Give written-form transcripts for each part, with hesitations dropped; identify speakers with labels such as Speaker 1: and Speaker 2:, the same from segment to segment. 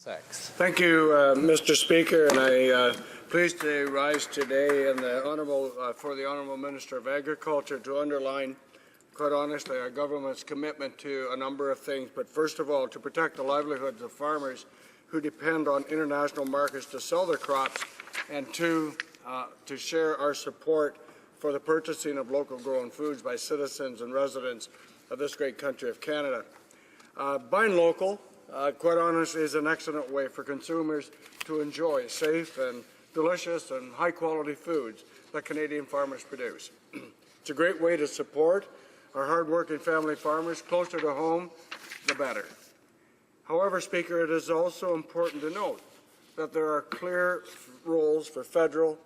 Speaker 1: Sex.
Speaker 2: Thank you, Mr. Speaker, and I pleased to rise today and for the Honourable Minister of Agriculture to underline, quite honestly, our government's commitment to a number of things, but first of all, to protect the livelihoods of farmers who depend on international markets to sell their crops, and to share our support for the purchasing of local grown foods by citizens and residents of this great country of Canada. Buying local, quite honestly, is an excellent way for consumers to enjoy safe and delicious and high-quality foods that Canadian farmers produce. It's a great way to support our hard-working family farmers. Closer to home, the better. However, Speaker, it is also important to note that there are clear roles for federal,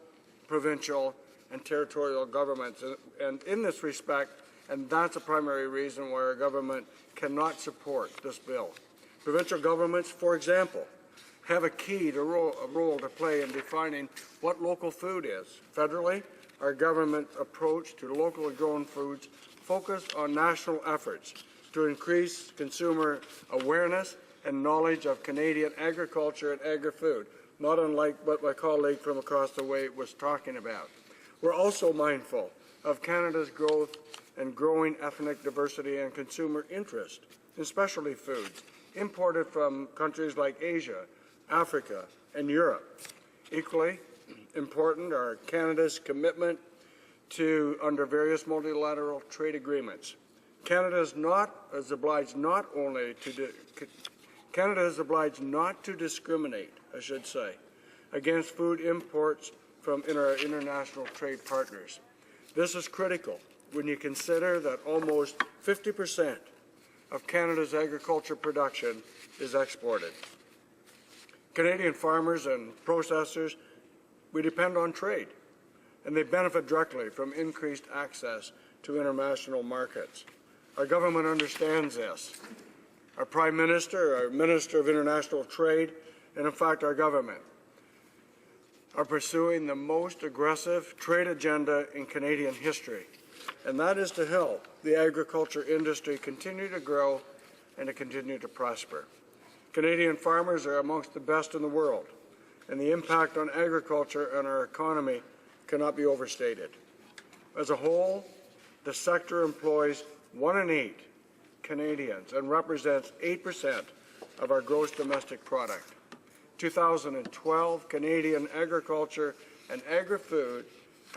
Speaker 2: provincial, and territorial governments. And in this respect, and that's a primary reason why our government cannot support this bill. Provincial governments, for example, have a role to play in defining what local food is. Federally, our government's approach to locally grown foods focused on national efforts to increase consumer awareness and knowledge of Canadian agriculture and agri-food, not unlike what my colleague from across the way was talking about. We're also mindful of Canada's growth and growing ethnic diversity and consumer interest in specialty foods imported from countries like Asia, Africa, and Europe. Equally important are Canada's commitment to under various multilateral trade agreements. Canada is obliged not to discriminate, I should say, against food imports from our international trade partners. This is critical when you consider that almost 50% of Canada's agriculture production is exported. Canadian farmers and processors, we depend on trade, and they benefit directly from increased access to international markets. Our government understands this. Our Prime Minister, our Minister of International Trade, and in fact our government are pursuing the most aggressive trade agenda in Canadian history, and that is to help the agriculture industry continue to grow and to continue to prosper. Canadian farmers are amongst the best in the world, and the impact on agriculture and our economy cannot be overstated. As a whole, the sector employs 1 in 8 Canadians and represents 8% of our gross domestic product. 2012, Canadian agriculture and agri-food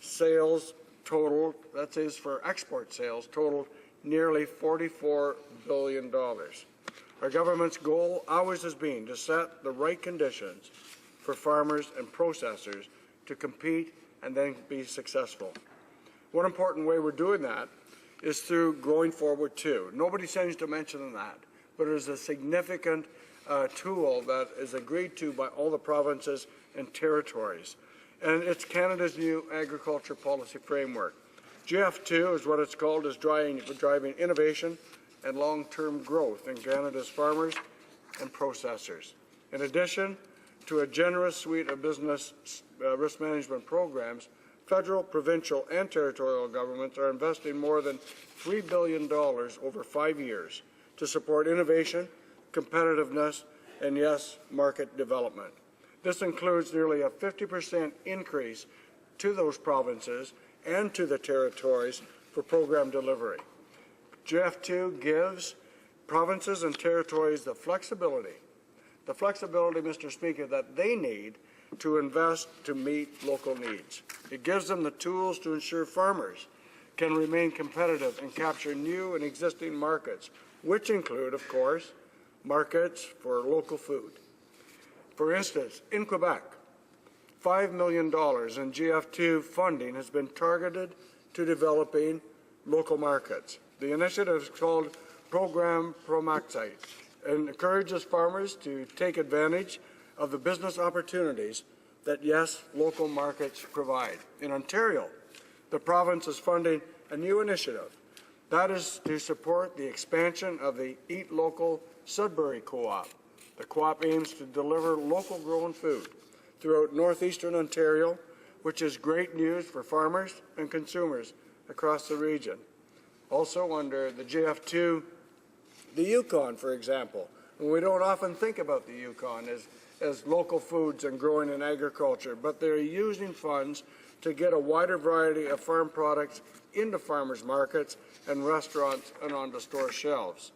Speaker 2: sales totaled, that is for export sales, totaled nearly $44 billion. Our government's goal always has been to set the right conditions for farmers and processors to compete and then be successful. One important way we're doing that is through Growing Forward 2. Nobody seems to mention that, but it is a significant tool that is agreed to by all the provinces and territories. And it's Canada's new agriculture policy framework. GF2 is what it's called, is driving innovation and long-term growth in Canada's farmers and processors. In addition to a generous suite of business risk management programs, federal, provincial, and territorial governments are investing more than $3 billion over 5 years to support innovation, competitiveness, and, yes, market development. This includes nearly a 50% increase to those provinces and to the territories for program delivery. GF2 gives provinces and territories the flexibility, Mr. Speaker, that they need to invest to meet local needs. It gives them the tools to ensure farmers can remain competitive and capture new and existing markets, which include, of course, markets for local food. For instance, in Quebec, $5 million in GF2 funding has been targeted to developing local markets. The initiative is called Program Promaxite and encourages farmers to take advantage of the business opportunities that, yes, local markets provide. In Ontario, the province is funding a new initiative. That is to support the expansion of the Eat Local Sudbury Co-op. The co-op aims to deliver local grown food throughout northeastern Ontario, which is great news for farmers and consumers across the region. Also under the GF2, the Yukon, for example, And we don't often think about the Yukon as local foods and growing in agriculture, but they're using funds to get a wider variety of farm products into farmers markets and restaurants and onto store shelves.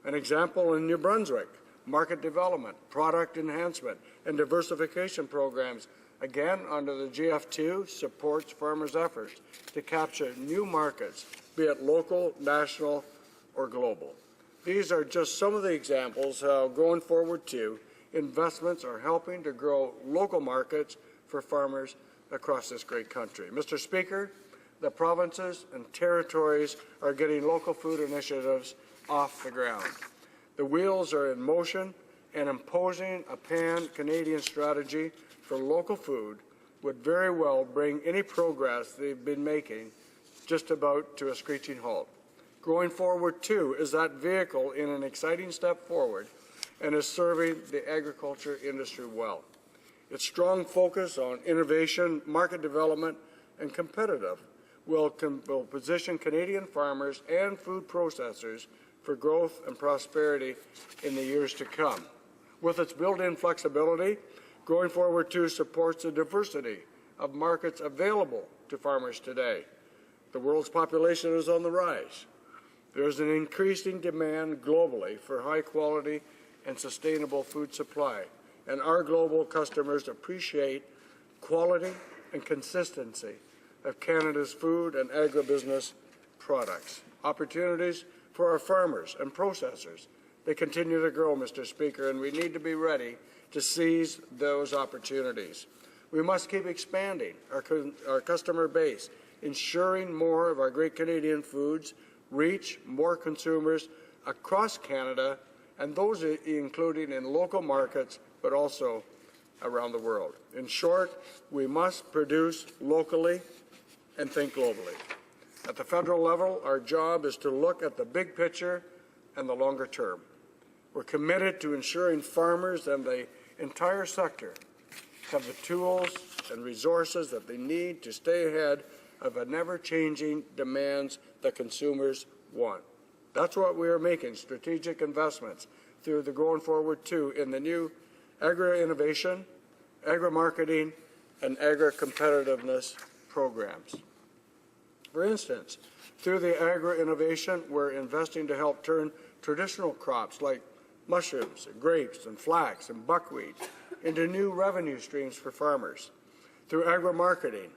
Speaker 2: An example in New Brunswick, market development, product enhancement, and diversification programs, again under the GF2, supports farmers' efforts to capture new markets, be it local, national, or global. These are just some of the examples how, going forward too, investments are helping to grow local markets for farmers across this great country. Mr. Speaker, the provinces and territories are getting local food initiatives off the ground. The wheels are in motion, and imposing a pan-Canadian strategy for local food would very well bring any progress they've been making just about to a screeching halt. Growing Forward, too, is that vehicle in an exciting step forward and is serving the agriculture industry well. Its strong focus on innovation, market development, and competitive will position Canadian farmers and food processors for growth and prosperity in the years to come. With its built-in flexibility, Growing Forward 2 supports the diversity of markets available to farmers today. The world's population is on the rise. There is an increasing demand globally for high-quality and sustainable food supply, and our global customers appreciate quality and consistency of Canada's food and agribusiness products. Opportunities for our farmers and processors, they continue to grow, Mr. Speaker, and we need to be ready to seize those opportunities. We must keep expanding our customer base, ensuring more of our great Canadian foods reach more consumers across Canada, and those including in local markets, but also around the world. In short, we must produce locally and think globally. At the federal level, our job is to look at the big picture and the longer term. We're committed to ensuring farmers and the entire sector have the tools and resources that they need to stay ahead of the never-changing demands that consumers want. That's what we are making strategic investments through the Growing Forward 2 in the new agri-innovation, agri-marketing, and agri-competitiveness programs. For instance, through the agri-innovation, we're investing to help turn traditional crops like mushrooms, and grapes, and flax, and buckwheat into new revenue streams for farmers. Through agri-marketing,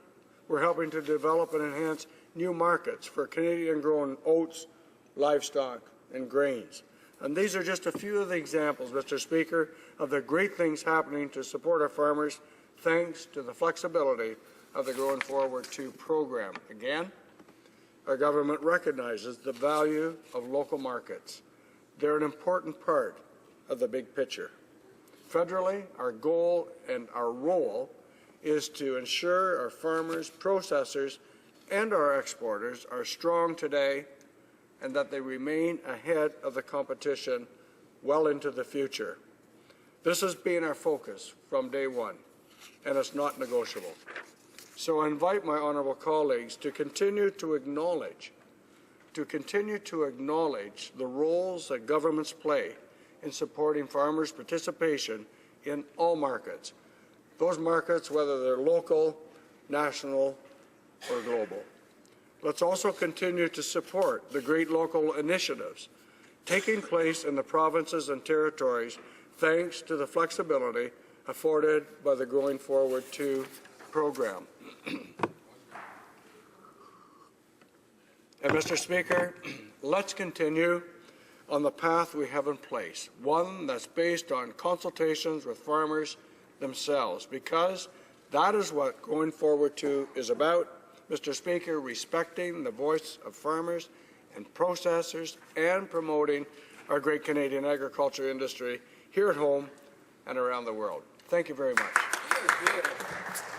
Speaker 2: we're helping to develop and enhance new markets for Canadian-grown oats, livestock, and grains. And these are just a few of the examples, Mr. Speaker, of the great things happening to support our farmers thanks to the flexibility of the Growing Forward 2 program. Again, our government recognizes the value of local markets. They're an important part of the big picture. Federally, our goal and our role is to ensure our farmers, processors, and our exporters are strong today and that they remain ahead of the competition well into the future. This has been our focus from day one, and it's not negotiable. So I invite my honourable colleagues to continue to acknowledge the roles that governments play in supporting farmers' participation in all markets, those markets whether they're local, national, or global. Let's also continue to support the great local initiatives taking place in the provinces and territories thanks to the flexibility afforded by the Growing Forward 2 program. And Mr. Speaker, let's continue on the path we have in place, one that's based on consultations with farmers themselves, because that is what Going Forward 2 is about. Mr. Speaker, respecting the voice of farmers and processors and promoting our great Canadian agriculture industry here at home and around the world. Thank you very much.